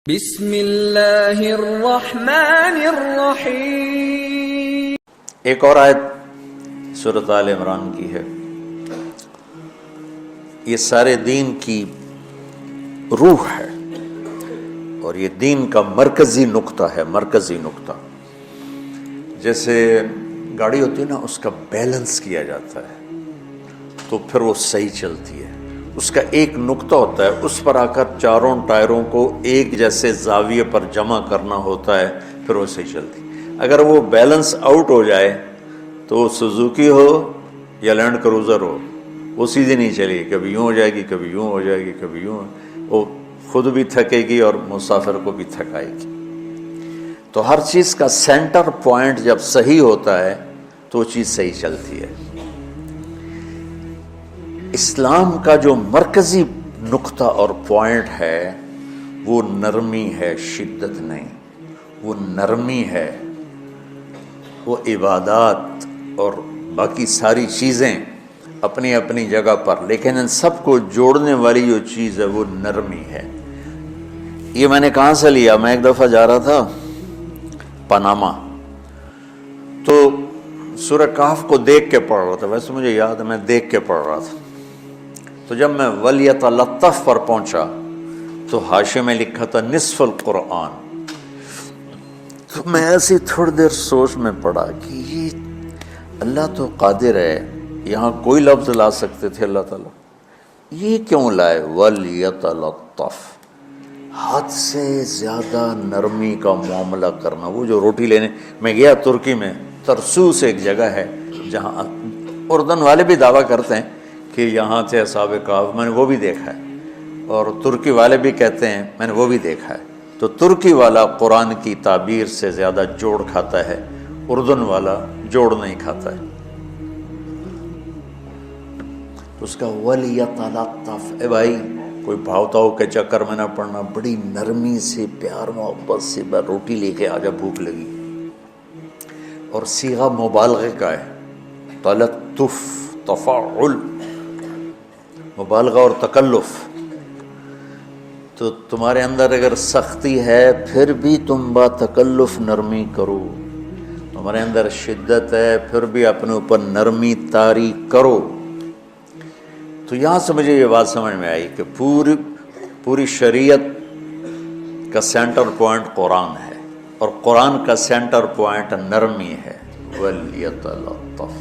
بسم اللہ الرحمن الرحیم۔ ایک اور آیت سورۃ آل عمران کی ہے۔ یہ سارے دین کی روح ہے اور یہ دین کا مرکزی نقطہ ہے، مرکزی نقطہ۔ جیسے گاڑی ہوتی ہے نا، اس کا بیلنس کیا جاتا ہے تو پھر وہ صحیح چلتی ہے۔ اس کا ایک نقطہ ہوتا ہے، اس پر آ کر چاروں ٹائروں کو ایک جیسے زاویے پر جمع کرنا ہوتا ہے، پھر وہ صحیح چلتی ہے۔ اگر وہ بیلنس آؤٹ ہو جائے تو سوزوکی ہو یا لینڈ کروزر ہو، وہ سیدھی نہیں چلے گی، کبھی یوں ہو جائے گی، کبھی یوں ہو جائے گی، کبھی یوں، وہ خود بھی تھکے گی اور مسافر کو بھی تھکائے گی۔ تو ہر چیز کا سینٹر پوائنٹ جب صحیح ہوتا ہے تو وہ چیز صحیح چلتی ہے۔ اسلام کا جو مرکزی نقطہ اور پوائنٹ ہے وہ نرمی ہے، شدت نہیں، وہ نرمی ہے۔ وہ عبادات اور باقی ساری چیزیں اپنی اپنی جگہ پر، لیکن ان سب کو جوڑنے والی جو چیز ہے وہ نرمی ہے۔ یہ میں نے کہاں سے لیا؟ میں ایک دفعہ جا رہا تھا پاناما، تو سورہ کہف کو دیکھ کے پڑھ رہا تھا۔ ویسے مجھے یاد ہے میں دیکھ کے پڑھ رہا تھا، تو جب میں وَلْيَتَلَطَّفْ پر پہنچا تو حاشیے میں لکھا تھا نصف القرآن۔ تو میں ایسی تھوڑی دیر سوچ میں پڑا کہ یہ اللہ تو قادر ہے، یہاں کوئی لفظ لا سکتے تھے اللہ تعالیٰ، یہ کیوں لائے وَلْيَتَلَطَّفْ؟ حد سے زیادہ نرمی کا معاملہ کرنا۔ وہ جو روٹی لینے میں گیا ترکی میں، ترسوس ایک جگہ ہے جہاں اردن والے بھی دعویٰ کرتے ہیں کہ یہاں سے اصحاب کہف، میں نے وہ بھی دیکھا ہے، اور ترکی والے بھی کہتے ہیں میں نے وہ بھی دیکھا ہے۔ تو ترکی والا قرآن کی تعبیر سے زیادہ جوڑ کھاتا ہے، اردن والا جوڑ نہیں کھاتا ہے۔ اس کا وَلْيَتَلَطَّفْ، اے بھائی کوئی بھاؤتاؤ کے چکر میں نہ پڑنا، بڑی نرمی سے، پیار محبت سے، بس روٹی لے کے آجا، بھوک لگی۔ اور صیغہ مبالغے کا ہے، تلطف، تفاعل، مبالغہ اور تکلف۔ تو تمہارے اندر اگر سختی ہے پھر بھی تم با تکلف نرمی کرو، تمہارے اندر شدت ہے پھر بھی اپنے اوپر نرمی طاری کرو۔ تو یہاں سے مجھے یہ بات سمجھ میں آئی کہ پوری شریعت کا سینٹر پوائنٹ قرآن ہے، اور قرآن کا سینٹر پوائنٹ نرمی ہے۔ وَلْيَتَلَطَّفْ۔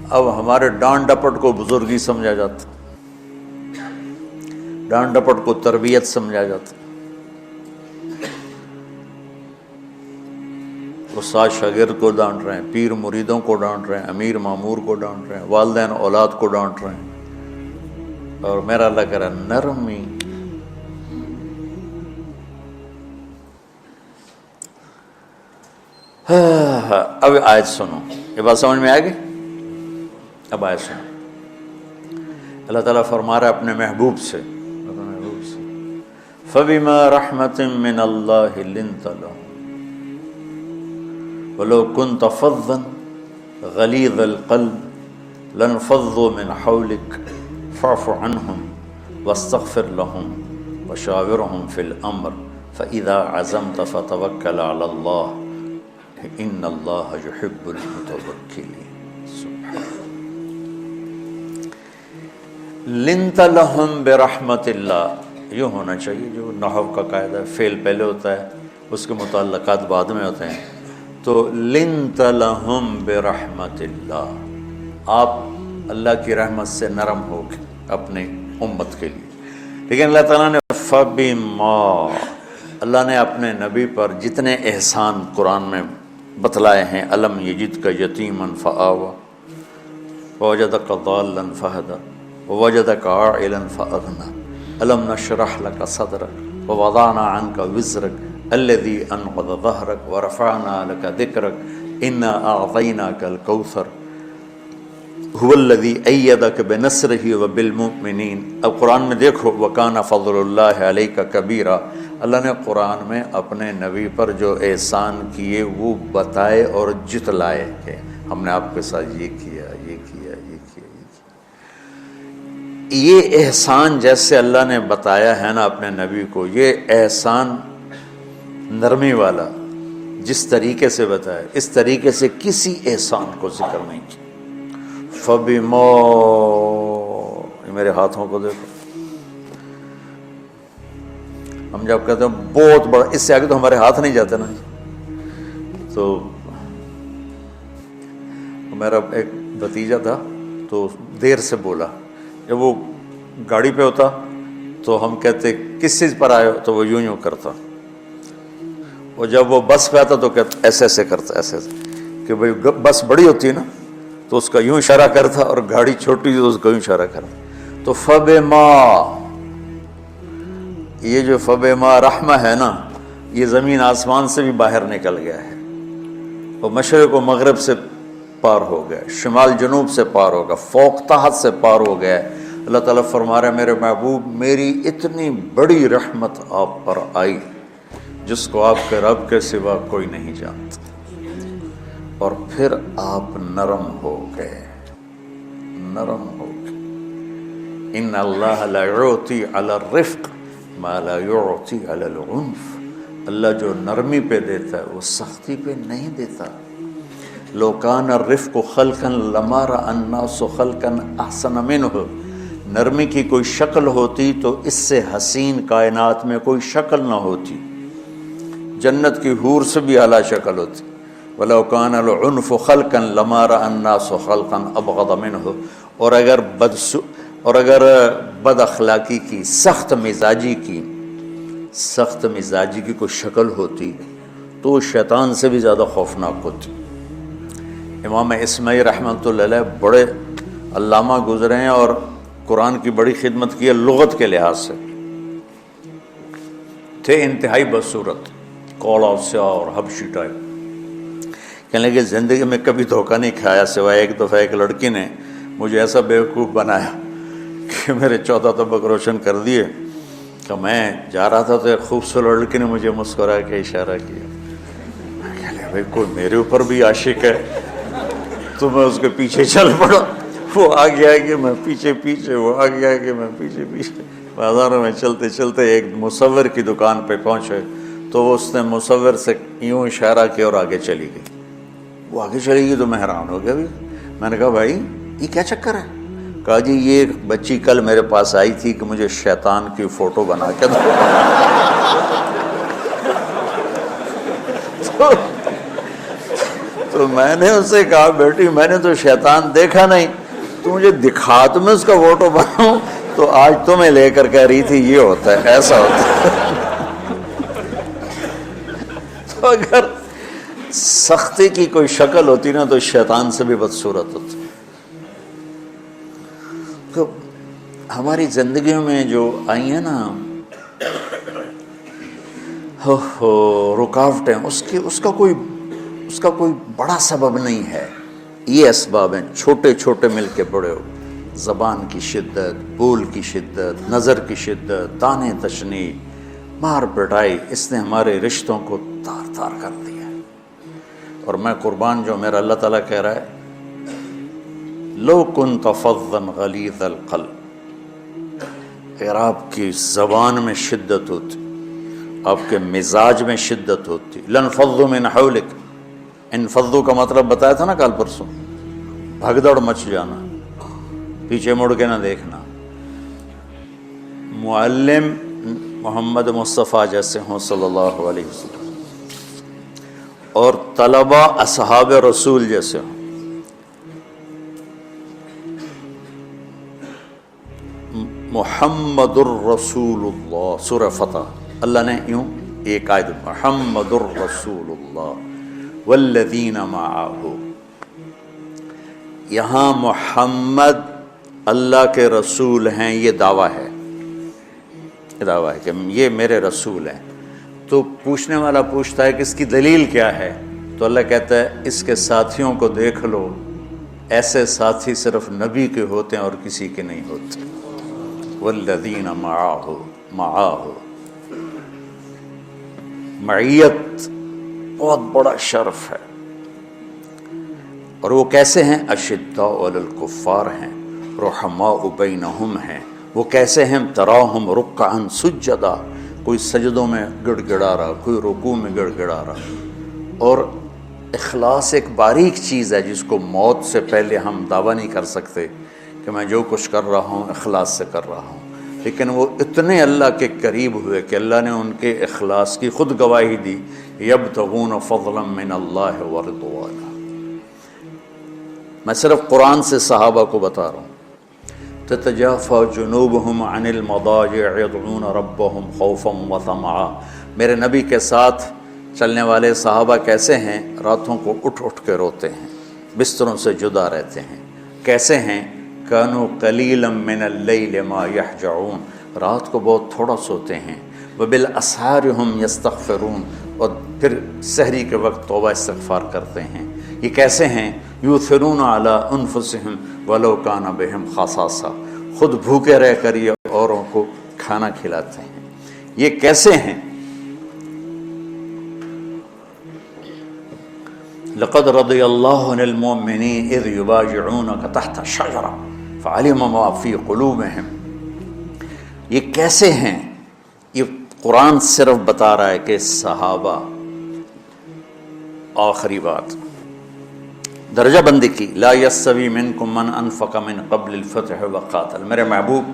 اب ہمارے ڈانٹ ڈپٹ کو بزرگی سمجھا جاتا، ڈانٹ ڈپٹ کو تربیت سمجھا جاتا۔ استاد شاگرد کو ڈانٹ رہے ہیں، پیر مریدوں کو ڈانٹ رہے ہیں، امیر مامور کو ڈانٹ رہے ہیں، والدین اولاد کو ڈانٹ رہے ہیں، اور میرا اللہ کہہ رہا ہے نرمی۔ اب آیت سنو، یہ بات سمجھ میں آ گئی؟ اب آیت سنو، اللہ تعالیٰ فرما رہا ہے اپنے محبوب سے، فَبِمَا رَحْمَةٍ مِّنَ اللَّهِ لِنْتَ لَهُمْ وَلَوْ كُنْتَ فَظًّا غَلِيظَ الْقَلْبِ لَانفَضُّوا مِنْ حَوْلِكَ فَاعْفُ عَنْهُمْ وَاسْتَغْفِرْ لَهُمْ وَشَاوِرْهُمْ فِي الْأَمْرِ فَإِذَا عَزَمْتَ فَتَوَكَّلْ عَلَى اللَّهِ إِنَّ اللَّهَ يُحِبُّ الْمُتَوَكِّلِينَ۔ لِنْتَ لَهُمْ بِرَحْمَةِ اللَّهِ، یوں ہونا چاہیے، جو نحو کا قاعدہ ہے، فعل پہلے ہوتا ہے، اس کے متعلقات بعد میں ہوتے ہیں۔ تو لِنْتَ لَهُمْ بِرَحْمَةِ اللَّهِ، آپ اللہ کی رحمت سے نرم ہو گئے اپنے امت کے لیے۔ لیکن اللہ تعالیٰ نے فَبِمَا، اللہ نے اپنے نبی پر جتنے احسان قرآن میں بتلائے ہیں، أَلَمْ يَجِدْكَ يَتِيمًا فَآوَى وَوَجَدَكَ ضَالًّا فَهَدَى وَوَجَدَكَ عَائِلًا فَأَغْنَى أَلَمْ نَشْرَحْ لَكَ صَدْرَكَ وَوَضَعْنَا عَنْكَ وِزْرَكَ الَّذِي أَنْقَضَ ظَهْرَكَ وَرَفَعْنَا لَكَ ذِكْرَكَ إِنَّا أَعْطَيْنَاكَ الْكَوْثَرَ هُوَ الَّذِي أَيَّدَكَ بِنَصْرِهِ وَبِالْمُؤْمِنِينَ۔ اب قرآن میں دیکھو، وَكَانَ فَضْلُ اللَّهِ عَلَيْكَ كَبِيرًا، اللہ نے قرآن میں اپنے نبی پر جو احسان کیے وہ بتائے اور جتلائے کہ ہم نے آپ کے ساتھ یہ کیا، یہ کیا، یہ کیا، یہ کیا۔ یہ احسان جیسے اللہ نے بتایا ہے نا اپنے نبی کو، یہ احسان نرمی والا جس طریقے سے بتایا، اس طریقے سے کسی احسان کو ذکر نہیں کیا۔ فَبِمَا، میرے ہاتھوں کو دیکھو، ہم جب کہتے ہیں بہت بڑا، اس سے آگے تو ہمارے ہاتھ نہیں جاتے نا۔ تو میرا ایک بھتیجا تھا تو دیر سے بولا، جب وہ گاڑی پہ ہوتا تو ہم کہتے کس چیز پر آئے ہو، تو وہ یوں کرتا، اور جب وہ بس پہ آتا تو کہتا ایسے ایسے کرتا، ایسے ایسے، کہ بھائی بس بڑی ہوتی ہے نا تو اس کا یوں اشارہ کرتا، اور گاڑی چھوٹی تو اس کا یوں اشارہ کرتا۔ تو فَبِمَا، یہ جو فَبِمَا رحمہ ہے نا، یہ زمین آسمان سے بھی باہر نکل گیا ہے، اور مشرق و مغرب سے پار ہو گیا، شمال جنوب سے پار ہو گیا، فوق تحت سے پار ہو گیا ہے۔ اللہ تعالیٰ فرما رہا ہے میرے محبوب، میری اتنی بڑی رحمت آپ پر آئی جس کو آپ کے رب کے سوا کوئی نہیں جانتا، اور پھر آپ نرم ہو گئے، نرم ہو گئے۔ ان اللہ لا یعطی علی الرفق ما لا یعطی علی العنف، اللہ جو نرمی پہ دیتا ہے وہ سختی پہ نہیں دیتا۔ لو کان الرفق خلقا لما رأى الناس خلقا احسن منه، نرمی کی کوئی شکل ہوتی تو اس سے حسین کائنات میں کوئی شکل نہ ہوتی، جنت کی حور سے بھی اعلیٰ شکل ہوتی۔ وَلَوْ كَانَ الْعُنْفُ خَلْقًا لَمَا رَأَى النَّاسُ خَلْقًا أَبْغَضَ مِنْهُ، اور اگر بد اخلاقی کی، سخت مزاجی کی کوئی شکل ہوتی تو شیطان سے بھی زیادہ خوفناک ہوتی۔ امام اسماعیل رحمۃ اللہ علیہ بڑے علامہ گزرے ہیں اور قرآن کی بڑی خدمت کی ہے لغت کے لحاظ سے، تھے انتہائی بدصورت، کوڑا سیاہ اور حبشی ٹائپ۔ کہنے لگے زندگی میں کبھی دھوکہ نہیں کھایا سوائے ایک دفعہ ایک لڑکی نے مجھے ایسا بیوقوف بنایا کہ میرے 14 طبق روشن کر دیے، کہ میں جا رہا تھا تو ایک خوبصورت لڑکی نے مجھے مسکرا کے اشارہ کیا، میں کہہ لیا بھائی کوئی میرے اوپر بھی عاشق ہے، تو میں اس کے پیچھے چل پڑا، وہ آگے آگے میں پیچھے پیچھے، وہ آگے آگے میں پیچھے پیچھے، بازاروں میں چلتے چلتے ایک مصور کی دکان پہ پہنچے تو اس نے مصور سے یوں اشارہ کیا اور آگے چلی گئی۔ وہ آگے چلی گئی تو میں حیران ہو گیا، میں نے کہا بھائی یہ کیا چکر ہے؟ کہا جی یہ ایک بچی کل میرے پاس آئی تھی کہ مجھے شیطان کی فوٹو بنا کے دو۔ تو میں نے اس سے کہا بیٹی میں نے تو شیطان دیکھا نہیں، تو مجھے دکھا تو میں اس کا فوٹو بناؤں، تو آج تمہیں لے کر کہہ رہی تھی یہ ہوتا ہے، ایسا ہوتا ہے۔ تو اگر سختی کی کوئی شکل ہوتی نا تو شیطان سے بھی بدصورت ہوتی۔ تو ہماری زندگیوں میں جو آئی ہیں نا رکاوٹیں، اس کا کوئی بڑا سبب نہیں ہے، یہ اسباب ہیں چھوٹے چھوٹے مل کے بڑے ہو، زبان کی شدت، بول کی شدت، نظر کی شدت، طعنے تشنیع، مار پٹائی، اس نے ہمارے رشتوں کو تار تار کر دیا۔ اور میں قربان جو میرا اللہ تعالیٰ کہہ رہا ہے لو کنت فظا غلیظ القلب، اگر آپ کی زبان میں شدت ہوتی، آپ کے مزاج میں شدت ہوتی، لانفضوا من حولک، انفضوا کا مطلب بتایا تھا نا کل پرسوں، بھگدڑ مچ جانا، پیچھے مڑ کے نہ دیکھنا۔ معلم محمد مصطفیٰ جیسے ہوں صلی اللہ علیہ وسلم، اور طلبہ اصحاب رسول جیسے ہوں، محمد الرسول اللہ، سورہ فتح اللہ نے یوں ایک آیت، محمد الرسول اللہ والذین معہ، یہاں محمد اللہ کے رسول ہیں، یہ دعویٰ ہے، کہ یہ میرے رسول ہیں۔ تو پوچھنے والا پوچھتا ہے کہ اس کی دلیل کیا ہے؟ تو اللہ کہتا ہے اس کے ساتھیوں کو دیکھ لو، ایسے ساتھی صرف نبی کے ہوتے ہیں اور کسی کے نہیں ہوتے۔ والذین معاہ، معیت بہت بڑا شرف ہے، اور وہ کیسے ہیں؟ اشداء علی الکفار ہیں، رحماء بینہم ہیں، وہ کیسے ہیں؟ تراہم رکعا سجدا، کوئی سجدوں میں گڑ گڑا رہا، کوئی رکوع میں گڑ گڑا رہا۔ اور اخلاص ایک باریک چیز ہے جس کو موت سے پہلے ہم دعویٰ نہیں کر سکتے کہ میں جو کچھ کر رہا ہوں اخلاص سے کر رہا ہوں، لیکن وہ اتنے اللہ کے قریب ہوئے کہ اللہ نے ان کے اخلاص کی خود گواہی دی، یبتغون فضلا من اللہ ورضوانا۔ میں صرف قرآن سے صحابہ کو بتا رہا ہوں، تتجافى جنوبهم عن المضاجع يدعون ربهم خوفا وطمعا۔ میرے نبی کے ساتھ چلنے والے صحابہ کیسے ہیں؟ راتوں کو اٹھ اٹھ کے روتے ہیں، بستروں سے جدا رہتے ہیں۔ کیسے ہیں؟ كانوا قليلا من الليل ما يهجعون، رات کو بہت تھوڑا سوتے ہیں۔ وبالاسحار هم يستغفرون، اور پھر سحری کے وقت توبہ استغفار کرتے ہیں۔ یہ کیسے ہیں؟ یؤثرون علی انفسهم ولو کان بهم خصاصہ، خود بھوکے رہ کر یہ اوروں کو کھانا کھلاتے ہیں۔ یہ کیسے ہیں؟ لقد رضی اللہ عن المؤمنین اذ یبایعونک تحت الشجرہ فعلم ما فی قلوبہم۔ یہ کیسے ہیں؟ یہ قرآن صرف بتا رہا ہے کہ صحابہ، آخری بات درجہ بندی کی، لا یستوی منکم من انفق من قبل الفتح وقاتل۔ میرے محبوب،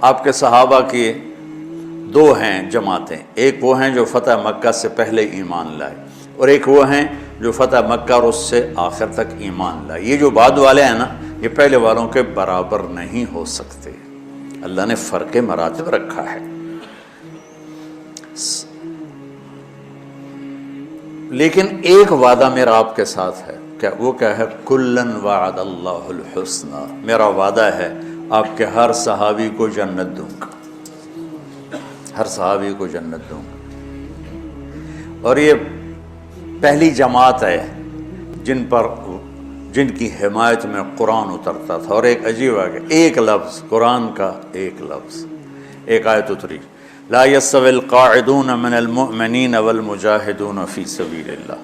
آپ کے صحابہ کی دو ہیں جماعتیں، ایک وہ ہیں جو فتح مکہ سے پہلے ایمان لائے، اور ایک وہ ہیں جو فتح مکہ اور اس سے آخر تک ایمان لائے۔ یہ جو بعد والے ہیں نا، یہ پہلے والوں کے برابر نہیں ہو سکتے، اللہ نے فرق مراتب رکھا ہے۔ لیکن ایک وعدہ میرا آپ کے ساتھ ہے، کیا وہ کیا ہے؟ کلن وعد اللہ الحسنى، میرا وعدہ ہے آپ کے ہر صحابی کو جنت دوں گا، ہر صحابی کو جنت دوں گا۔ اور یہ پہلی جماعت ہے جن کی حمایت میں قرآن اترتا تھا۔ اور ایک عجیب ہے کہ ایک لفظ قرآن کا، ایک لفظ، ایک آیت اتری، لا يستوي القاعدون من المؤمنین والمجاہدون فی سبیل اللہ۔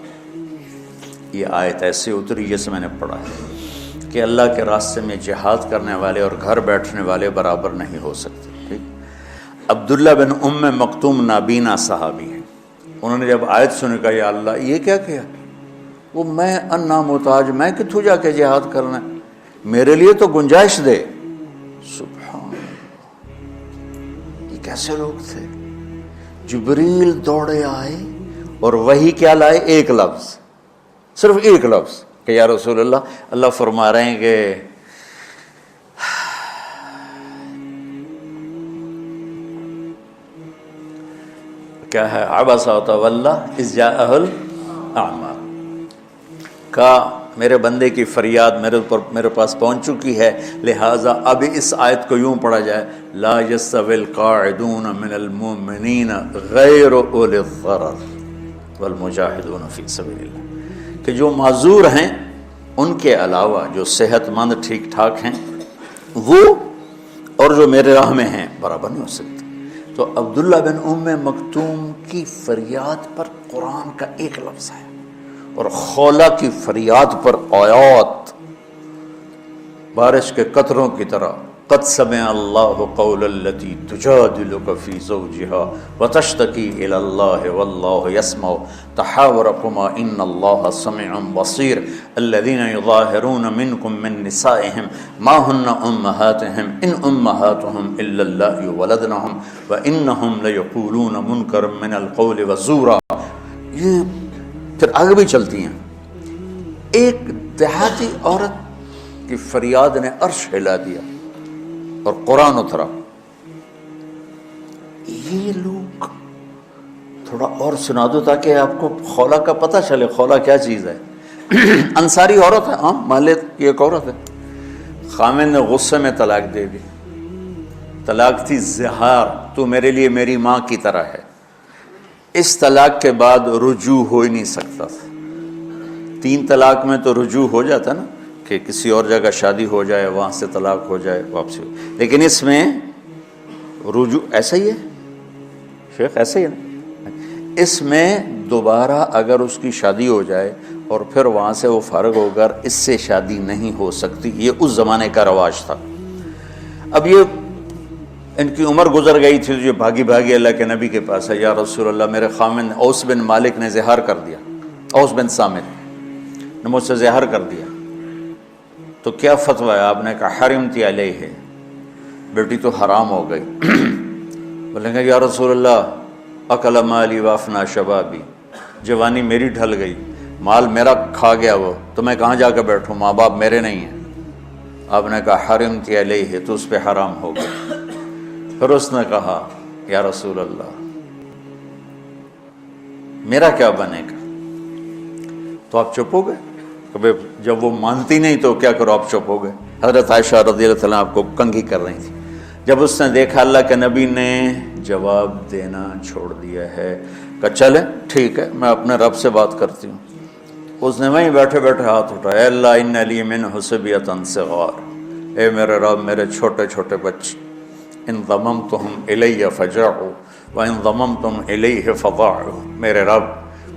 یہ آیت ایسے اتری جیسے میں نے پڑھا ہے کہ اللہ کے راستے میں جہاد کرنے والے اور گھر بیٹھنے والے برابر نہیں ہو سکتے۔ ٹھیک؟ عبداللہ بن ام مکتوم نابینا صحابی ہیں، انہوں نے جب آیت سنی کہا یا اللہ یہ کیا کیا؟ وہ میں انا محتاج، میں کتوں جا کے جہاد کرنا ہے، میرے لیے تو گنجائش دے۔ سبحان اللہ، یہ کیسے لوگ تھے؟ جبریل دوڑے آئے اور وہی کیا لائے؟ ایک لفظ، صرف ایک لفظ کہ یا رسول اللہ، اللہ فرما رہے ہیں کہ کیا ہے؟ عبس وتولی اذ جاءہ الاعمى، کا میرے بندے کی فریاد میرے پاس پہنچ چکی ہے، لہٰذا اب اس آیت کو یوں پڑھا جائے، لا یستوی القاعدون من المؤمنین غیر اولی الضرر والمجاہدون فی سبیل اللہ، کہ جو معذور ہیں ان کے علاوہ جو صحت مند ٹھیک ٹھاک ہیں وہ، اور جو میرے راہ میں ہیں برابر نہیں ہو سکتے۔ تو عبداللہ بن ام مکتوم کی فریاد پر قرآن کا ایک لفظ ہے، اور خولہ کی فریاد پر آیات بارش کے قطروں کی طرح، قد سمع اللہ قول التی تجادلک فی زوجها وتشتکی الی اللہ واللہ یسمع تحاورکما ان اللہ سمیع بصیر الذین یظاہرون منکم من نسائهم ما ہن امہاتهم ان امہاتهم الا اللہ ولدنهم وانہم لیقولون منکرا من القول وزورا۔ یہ پھر آگے بھی چلتی ہیں۔ ایک دیہاتی عورت کی فریاد نے عرش ہلا دیا اور قرآن اترا۔ یہ لوگ تھوڑا اور سنا دو تاکہ آپ کو خولہ کا پتہ چلے، خولہ کیا چیز ہے۔ انصاری عورت ہے، ہاں محلے کی ایک عورت ہے، خامن نے غصے میں طلاق دے دی، طلاق تھی زہار، تو میرے لیے میری ماں کی طرح ہے۔ اس طلاق کے بعد رجوع ہو ہی نہیں سکتا تھا۔ 3 طلاق میں تو رجوع ہو جاتا نا، کہ کسی اور جگہ شادی ہو جائے، وہاں سے طلاق ہو جائے، واپسی ہو، لیکن اس میں رجوع ایسا ہی ہے شیخ، ایسا ہی ہے نا، اس میں دوبارہ اگر اس کی شادی ہو جائے اور پھر وہاں سے وہ فارغ ہو کر اس سے شادی نہیں ہو سکتی۔ یہ اس زمانے کا رواج تھا اب یہ ان کی عمر گزر گئی تھی، جو بھاگی بھاگی اللہ کے نبی کے پاس ہے، یا رسول اللہ میرے خامن اوس بن مالک نے زہار کر دیا، اوس بن صامت نے مجھ سے زہار کر دیا، تو کیا فتویٰ ہے؟ آپ نے کہا حرمتی علیہ، بیٹی تو حرام ہو گئی۔ بولیں گے یا رسول اللہ اکل مالی وافنا شبابی، جوانی میری ڈھل گئی، مال میرا کھا گیا وہ، تو میں کہاں جا کے بیٹھوں، ماں باپ میرے نہیں ہیں۔ آپ نے کہا حرمتی علیہ، تو اس پہ حرام ہو گئی۔ پھر اس نے کہا یا رسول اللہ میرا کیا بنے گا؟ تو آپ چپ ہو گئے؟ کہ جب وہ مانتی نہیں تو کیا کرو، آپ چپ ہو گئے۔ حضرت عائشہ رضی اللہ تعالیٰ آپ کو کنگھی کر رہی تھی، جب اس نے دیکھا اللہ کے نبی نے جواب دینا چھوڑ دیا ہے، کہ چلے ٹھیک ہے میں اپنے رب سے بات کرتی ہوں۔ اس نے وہیں بیٹھے بیٹھے ہاتھ اٹھایا، اے اللہ ان لی من حسبیۃ صغار، اے میرے رب میرے چھوٹے چھوٹے بچے، ان ضممتہم الی فجعوا وان ضممتم الیہ فضاعوا، میرے رب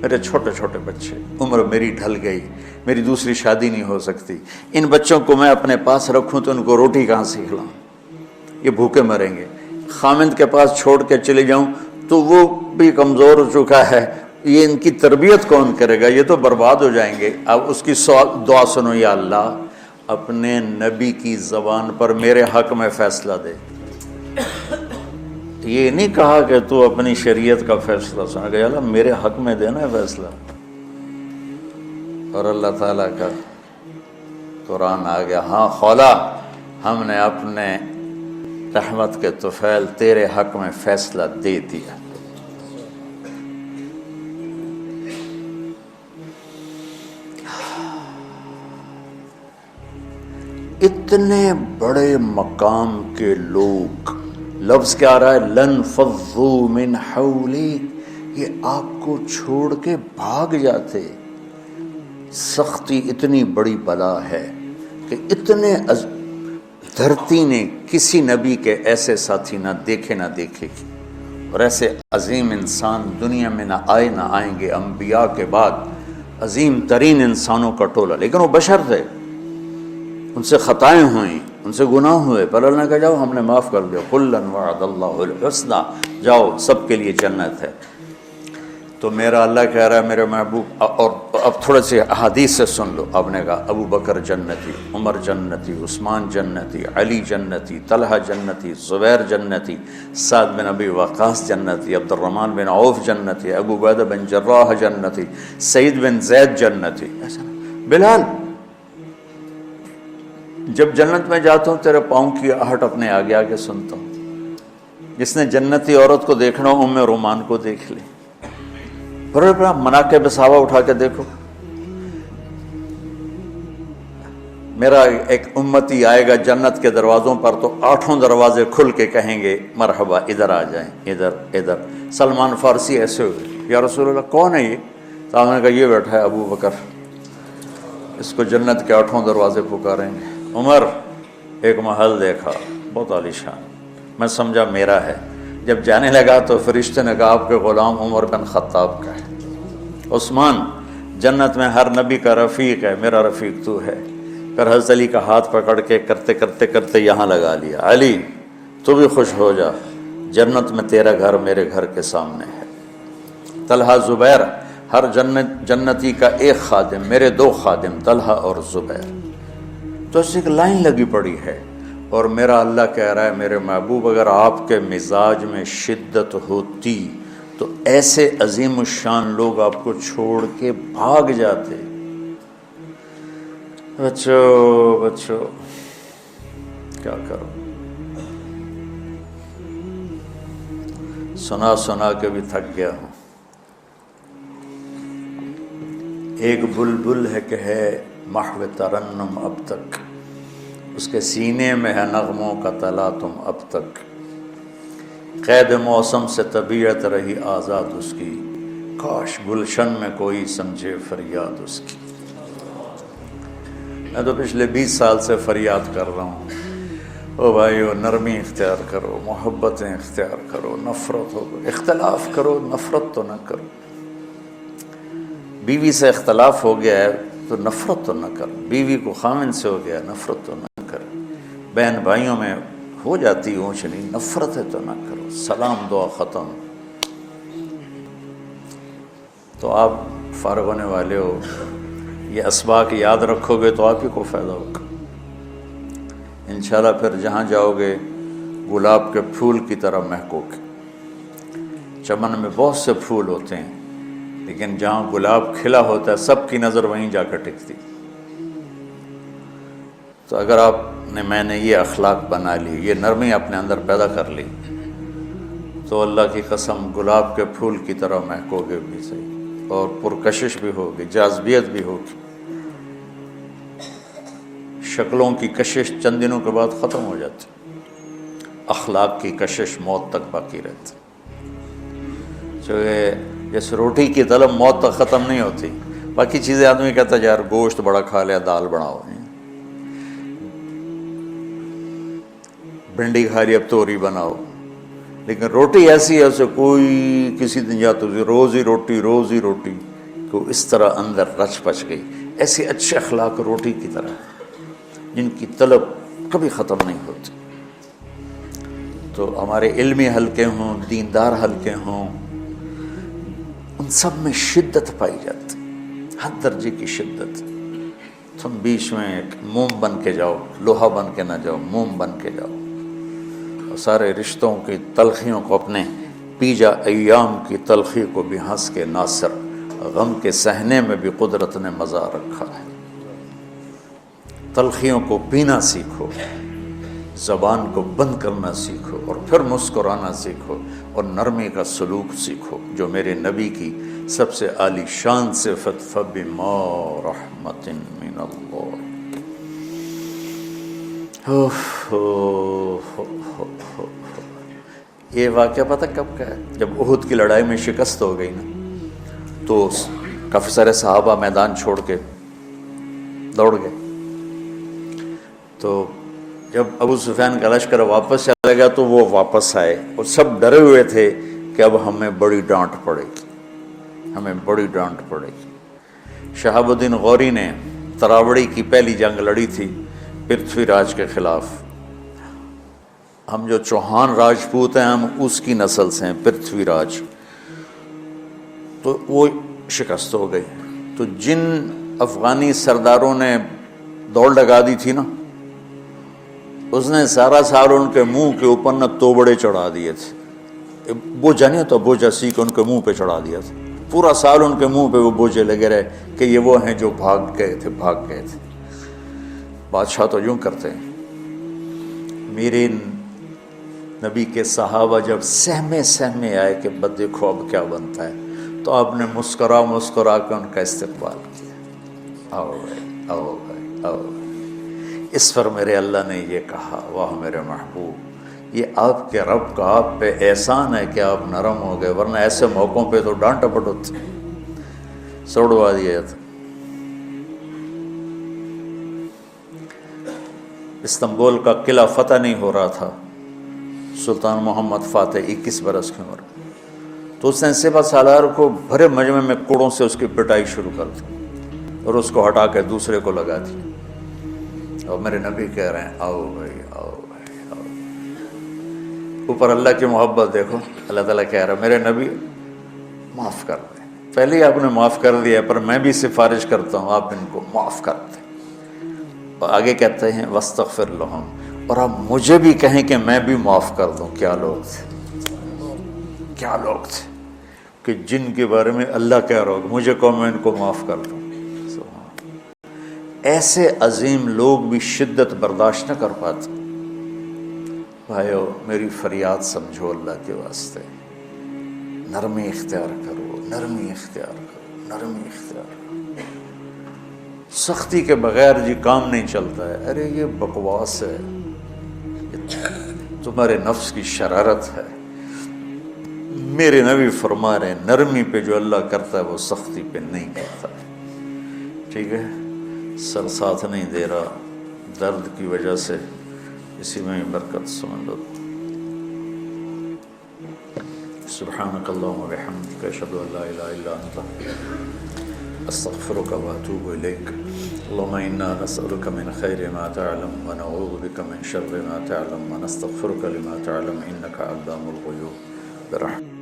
میرے چھوٹے چھوٹے بچے، عمر میری ڈھل گئی، میری دوسری شادی نہیں ہو سکتی، ان بچوں کو میں اپنے پاس رکھوں تو ان کو روٹی کہاں سے کھلاؤں، یہ بھوکے مریں گے۔ خامند کے پاس چھوڑ کے چلے جاؤں تو وہ بھی کمزور ہو چکا ہے، یہ ان کی تربیت کون کرے گا، یہ تو برباد ہو جائیں گے۔ اب اس کی دعا سنو، یا اللہ اپنے نبی کی زبان پر میرے حق میں فیصلہ دے۔ یہ نہیں کہا کہ تو اپنی شریعت کا فیصلہ سنا، کہ اللہ میرے حق میں دینا ہے فیصلہ۔ اور اللہ تعالیٰ کا قرآن آ گیا، ہاں خولا ہم نے اپنے رحمت کے طفیل تیرے حق میں فیصلہ دے دیا۔ اتنے بڑے مقام کے لوگ، لفظ کیا آ رہا ہے، لن فضوا من حولی، یہ آپ کو چھوڑ کے بھاگ جاتے۔ سختی اتنی بڑی بلا ہے کہ اتنے دھرتی نے کسی نبی کے ایسے ساتھی نہ دیکھے نہ دیکھے گی، اور ایسے عظیم انسان دنیا میں نہ آئے نہ آئیں گے۔ انبیاء کے بعد عظیم ترین انسانوں کا ٹولہ، لیکن وہ بشر تھے، ان سے خطائیں ہوئیں، ان سے گناہ ہوئے، پر اللہ نے کہا جاؤ ہم نے معاف کر دیا، کلا وعد اللہ الحسنی، جاؤ سب کے لیے جنت ہے۔ تو میرا اللہ کہہ رہا ہے میرے محبوب، اور اب تھوڑے سے احادیث سے سن لو۔ آپ نے کہا ابو بکر جنتی، عمر جنتی، عثمان جنتی، علی جنتی، طلحہ جنتی، زبیر جنتی، سعد بن ابی وقاص جنتی، عبد الرحمن بن عوف جنتی، ابو عبیدہ بن جراح جنتی، سعید بن زید جنتی، ایسا بلال جب جنت میں جاتا ہوں تیرے پاؤں کی آہٹ اپنے آگے آگے سنتا ہوں۔ جس نے جنتی عورت کو دیکھنا ہو ام رومان کو دیکھ لے، بڑے بڑا مناقب صحابہ اٹھا کے دیکھو۔ میرا ایک امتی آئے گا جنت کے دروازوں پر تو 8 دروازے کھل کے کہیں گے مرحبا ادھر آ جائیں، ادھر ادھر۔ سلمان فارسی ایسے ہوئے، یا رسول اللہ کون ہے یہ؟ تو آپ نے کہا یہ بیٹھا ہے ابو بکر، اس کو جنت کے 8 دروازے پکاریں گے۔ عمر ایک محل دیکھا بہت عالیشان، میں سمجھا میرا ہے۔ جب جانے لگا تو فرشتے نے کہا آپ کے غلام عمر بن خطاب کا ہے۔ عثمان جنت میں ہر نبی کا رفیق ہے، میرا رفیق تو ہے۔ پھر حضرت علی کا ہاتھ پکڑ کے کرتے کرتے کرتے یہاں لگا لیا، علی تو بھی خوش ہو جا، جنت میں تیرا گھر میرے گھر کے سامنے ہے۔ طلحہ زبیر، ہر جنتی کا ایک خادم، میرے 2 خادم طلحہ اور زبیر۔ تو اس ایک لائن لگی پڑی ہے، اور میرا اللہ کہہ رہا ہے میرے محبوب اگر آپ کے مزاج میں شدت ہوتی تو ایسے عظیم الشان لوگ آپ کو چھوڑ کے بھاگ جاتے۔ بچو کیا کرو، سنا سنا کے بھی تھک گیا ہوں۔ ایک بلبل ہے کہ ہے محو ترنم اب تک، اس کے سینے میں ہے نغموں کا تلاطم اب تک، قید موسم سے طبیعت رہی آزاد اس کی، کاش گلشن میں کوئی سمجھے فریاد اس کی۔ میں تو پچھلے 20 سال سے فریاد کر رہا ہوں، او بھائیو نرمی اختیار کرو، محبتیں اختیار کرو، نفرت ہو اختلاف کرو، نفرت تو نہ کرو۔ بیوی سے اختلاف ہو گیا ہے تو نفرت تو نہ کر، بیوی کو خامن سے ہو گیا نفرت تو نہ کر، بہن بھائیوں میں ہو جاتی اونچ نہیں، نفرت ہے تو نہ کرو، سلام دعا ختم۔ تو آپ فارغ ہونے والے ہو، یہ اسباق یاد رکھو گے تو آپ ہی کو فائدہ ہوگا انشاءاللہ۔ پھر جہاں جاؤ گے گلاب کے پھول کی طرح مہکو گے۔ چمن میں بہت سے پھول ہوتے ہیں، لیکن جہاں گلاب کھلا ہوتا ہے سب کی نظر وہیں جا کر ٹکتی۔ تو اگر آپ نے، میں نے یہ اخلاق بنا لی، یہ نرمی اپنے اندر پیدا کر لی، تو اللہ کی قسم گلاب کے پھول کی طرح مہکو گے بھی صحیح، اور پرکشش بھی ہوگی، جاذبیت بھی ہوگی۔ شکلوں کی کشش چند دنوں کے بعد ختم ہو جاتی، اخلاق کی کشش موت تک باقی رہتی۔ جیسے روٹی کی طلب موت تک ختم نہیں ہوتی، باقی چیزیں آدمی کہتا ہے یار گوشت بڑا کھا لیا، دال بناؤ، بھنڈی کھا لی اب توری بناؤ، لیکن روٹی ایسی ہے اسے کوئی کسی دن یا تو روز ہی روٹی روز ہی روٹی، کو اس طرح اندر رچ پچ گئی۔ ایسے اچھے اخلاق روٹی کی طرح جن کی طلب کبھی ختم نہیں ہوتی۔ تو ہمارے علمی حلقے ہوں، دیندار حلقے ہوں، ان سب میں شدت پائی جاتی، ہر درجے کی شدت۔ تم بیچ میں ایک موم بن کے جاؤ، لوہا بن کے نہ جاؤ، موم بن کے جاؤ، اور سارے رشتوں کی تلخیوں کو اپنے پی جا، ایام کی تلخی کو بھی ہنس کے ناصر، غم کے سہنے میں بھی قدرت نے مزہ رکھا ہے۔ تلخیوں کو پینا سیکھو، زبان کو بند کرنا سیکھو، اور پھر مسکرانا سیکھو، اور نرمی کا سلوک سیکھو، جو میرے نبی کی سب سے عالی شان صفت فَبِمَا رَحْمَةٍ مِّنَ اللَّهِ۔ یہ واقعہ پتہ کب کا ہے؟ جب احد کی لڑائی میں شکست ہو گئی نا، تو کافی سارے صحابہ میدان چھوڑ کے دوڑ گئے۔ تو جب ابو سفیان کا لشکر واپس چلا گیا تو وہ واپس آئے، اور سب ڈرے ہوئے تھے کہ اب ہمیں بڑی ڈانٹ پڑے گی، ہمیں بڑی ڈانٹ پڑے گی۔ شہاب الدین غوری نے تراوڑی کی پہلی جنگ لڑی تھی پرتھوی راج کے خلاف۔ ہم جو چوہان راجپوت ہیں، ہم اس کی نسل سے ہیں، پرتھوی راج۔ تو وہ شکست ہو گئی۔ تو جن افغانی سرداروں نے دوڑ لگا دی تھی نا، اس نے سارا سال ان کے منہ کے اوپر نہ توبڑے چڑھا دیے تھے، بوجھا نہیں ہوتا، بوجھا سیکھ ان کے منہ پہ چڑھا دیا تھا، پورا سال ان کے منہ پہ وہ بوجھے لگے رہے کہ یہ وہ ہیں جو بھاگ گئے تھے۔ بادشاہ تو یوں کرتے ہیں۔ میرے نبی کے صحابہ جب سہمے آئے کہ بس دیکھو اب کیا بنتا ہے، تو آپ نے مسکرا کے ان کا استقبال کیا، آؤ بھائی آؤ بھائی آؤ بھائی۔ اس پر میرے اللہ نے یہ کہا، واہ میرے محبوب، یہ آپ کے رب کا آپ پہ احسان ہے کہ آپ نرم ہو گئے، ورنہ ایسے موقعوں پہ تو ڈانٹ ٹپٹ ہوتی، سوڑوا دیا جاتا۔ استنبول کا قلعہ فتح نہیں ہو رہا تھا، سلطان محمد فاتح 21 برس کی عمر، تو اس نے سپہ سالار کو بھرے مجمع میں کوڑوں سے اس کی پٹائی شروع کر دی، اور اس کو ہٹا کے دوسرے کو لگا دی۔ اور میرے نبی کہہ رہے ہیں آؤ بھائی آؤ بھائی آؤ۔ اوپر اللہ کی محبت دیکھو، اللہ تعالیٰ کہہ رہا ہے میرے نبی معاف کر دیں، پہلے ہی آپ نے معاف کر دیا، پر میں بھی سفارش کرتا ہوں آپ ان کو معاف کر دیں۔ اور آگے کہتے ہیں وَاسْتَغْفِرْ لَهُمْ، اور آپ مجھے بھی کہیں کہ میں بھی معاف کر دوں۔ کیا لوگ تھے، کیا لوگ تھے کہ جن کے بارے میں اللہ کہہ رہا ہو مجھے کہو میں ان کو معاف کر دوں۔ ایسے عظیم لوگ بھی شدت برداشت نہ کر پاتے۔ بھائیو میری فریاد سمجھو اللہ کے واسطے، نرمی اختیار کرو، نرمی اختیار کرو، نرمی اختیار کرو۔ سختی کے بغیر جی کام نہیں چلتا ہے، ارے یہ بکواس ہے، یہ تمہارے نفس کی شرارت ہے۔ میرے نبی فرما رہے ہیں نرمی پہ جو اللہ کرتا ہے وہ سختی پہ نہیں کرتا۔ ٹھیک ہے، سر ساتھ نہیں دے رہا درد کی وجہ سے، اسی میں برکت سمجھ لو۔ سبحانک اللہم و بحمدک، اشہد ان لا الہ الا انت استغفرك واتوب اليك. اللهم انا نسالك من خير ما تعلم ونعوذ بك من شر ما تعلم ونستغفرك لما تعلم انك علام الغيوب برحمتك.